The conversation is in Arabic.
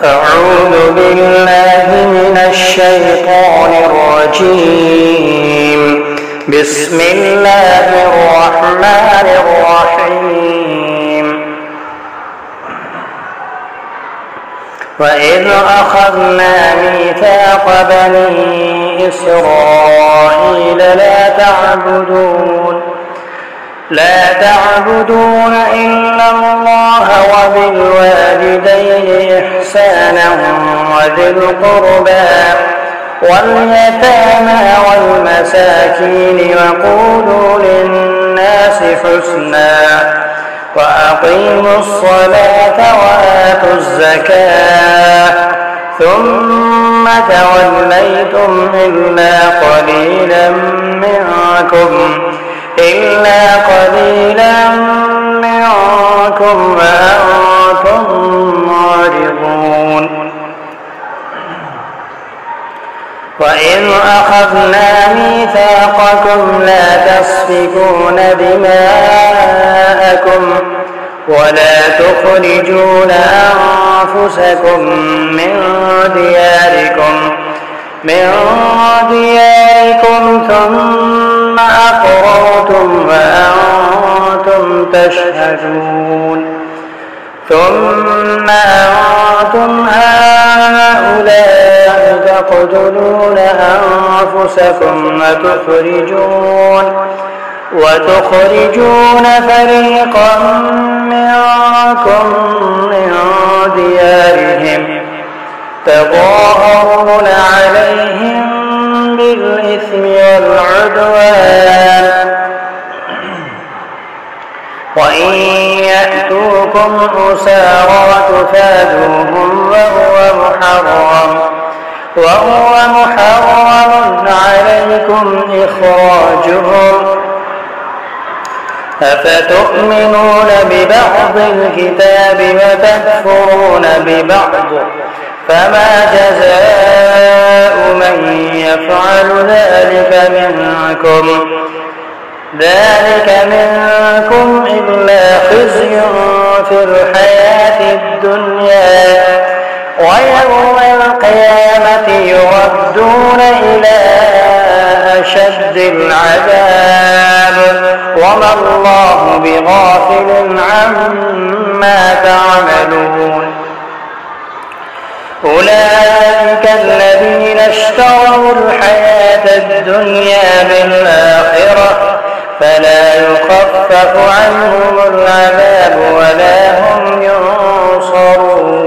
أعوذ بالله من الشيطان الرجيم. بسم الله الرحمن الرحيم. وإذ أخذنا ميثاق بني إسرائيل لا تعبدون إلا الله وبالوالدين إحسانا وذي القربى واليتامى والمساكين وقولوا للناس حسنا وأقيموا الصلاة وآتوا الزكاة ثم توليتم إلا قليلا منكم وأنتم معرضون. وإذ أخذنا ميثاقكم لا تسفكون دماءكم ولا تخرجون أنفسكم من دياركم ثم أقررتم وأنتم تشهدون. ثم أنتم هؤلاء تقتلون أنفسكم وتخرجون فريقا منكم من ديارهم تظاهرون عليهم بالإثم والعدوان وإن يأتوكم أسارى تفادوهم وهو محرم عليكم إخراجهم. أفتؤمنون ببعض الكتاب وتكفرون ببعض فما جزاء من يفعل ذلك منكم إلا خزي في الحياة الدنيا ويوم القيامة يردون إلى أشد العذاب وما الله بغافل عما تعملون. أولئك الذين اشتروا الحياة الدنيا بالآخرة فلا يخفف عنهم العذاب ولا هم ينصرون.